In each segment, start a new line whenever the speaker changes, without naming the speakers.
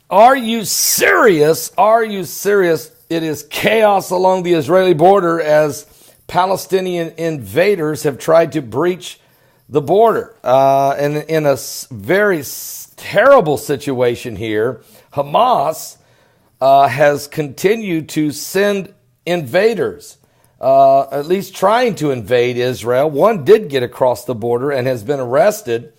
Are you serious? Are you serious? It is chaos along the Israeli border as Palestinian invaders have tried to breach the border. And in a very terrible situation here, Hamas has continued to send invaders, at least trying to invade Israel. One did get across the border and has been arrested.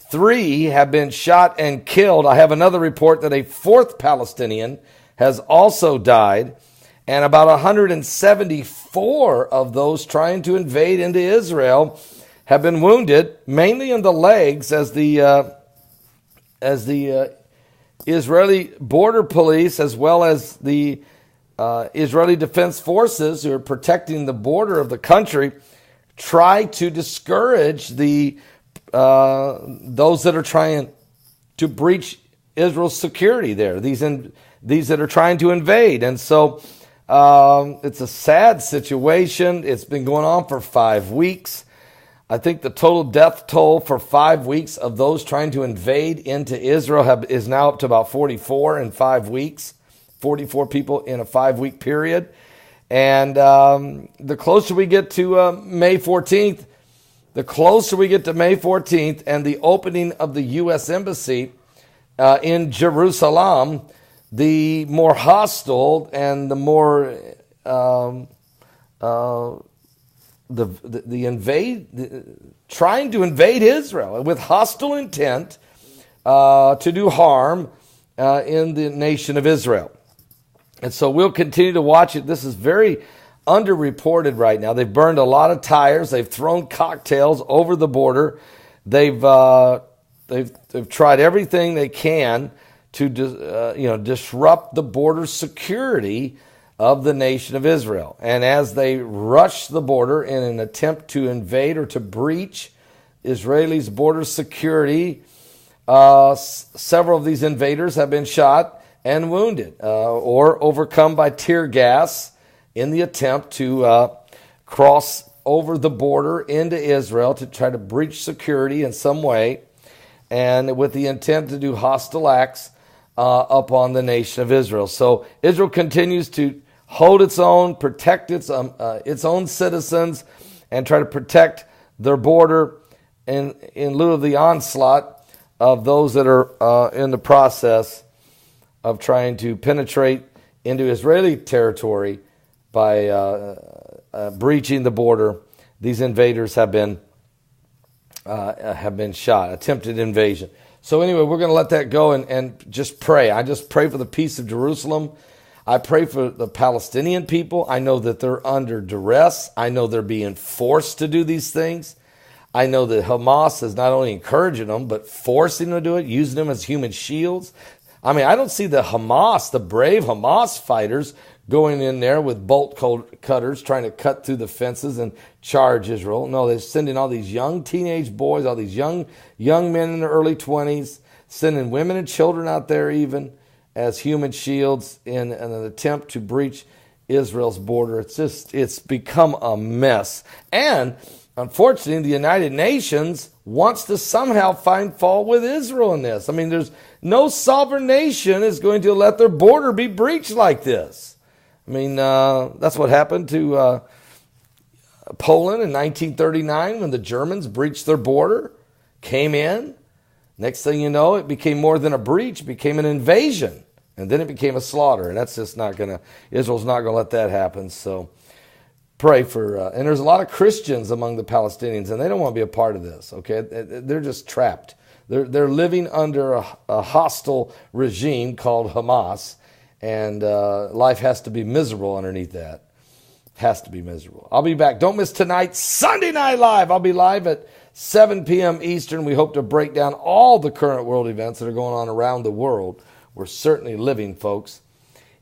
3 have been shot and killed. I have another report that a 4th Palestinian has also died, and about 174 of those trying to invade into Israel have been wounded, mainly in the legs, as the Israeli border police, as well as the Israeli Defense Forces, who are protecting the border of the country, try to discourage those that are trying to breach Israel's security there, these that are trying to invade. And so it's a sad situation. It's been going on for 5 weeks. I think the total death toll for 5 weeks of those trying to invade into Israel is now up to about 44 in 5 weeks, 44 people in a 5-week period. And the closer we get to May 14th, and the opening of the U.S. Embassy in Jerusalem, the more hostile and the more trying to invade Israel with hostile intent to do harm in the nation of Israel. And so we'll continue to watch it. This is very underreported right now. They've burned a lot of tires. They've thrown cocktails over the border. They've tried everything they can to disrupt the border security of the nation of Israel. And as they rush the border in an attempt to invade or to breach Israelis' border security, several of these invaders have been shot and wounded or overcome by tear gas in the attempt to cross over the border into Israel to try to breach security in some way, and with the intent to do hostile acts upon the nation of Israel. So Israel continues to hold its own, protect its own citizens, and try to protect their border in lieu of the onslaught of those that are in the process of trying to penetrate into Israeli territory by breaching the border. These invaders have been shot, attempted invasion. So anyway, we're going to let that go and just pray. I just pray for the peace of Jerusalem. I pray for the Palestinian people. I know that they're under duress. I know they're being forced to do these things. I know that Hamas is not only encouraging them, but forcing them to do it, using them as human shields. I mean, I don't see the brave Hamas fighters going in there with bolt cutters, trying to cut through the fences and charge Israel. No, they're sending all these young teenage boys, all these young men in their early 20s, sending women and children out there even as human shields in an attempt to breach Israel's border. It's become a mess. And unfortunately, the United Nations wants to somehow find fault with Israel in this. I mean, there's no sovereign nation is going to let their border be breached like this. I mean, that's what happened to Poland in 1939 when the Germans breached their border, came in. Next thing you know, it became more than a breach, it became an invasion. And then it became a slaughter. And that's just not going to, Israel's not going to let that happen. So pray for, and there's a lot of Christians among the Palestinians, and they don't want to be a part of this, okay? They're just trapped. They're living under a hostile regime called Hamas. And life has to be miserable underneath that. Has to be miserable. I'll be back. Don't miss tonight, Sunday Night Live. I'll be live at 7 p.m. Eastern. We hope to break down all the current world events that are going on around the world. We're certainly living, folks,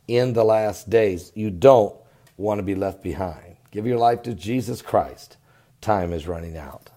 in the last days. You don't want to be left behind. Give your life to Jesus Christ. Time is running out.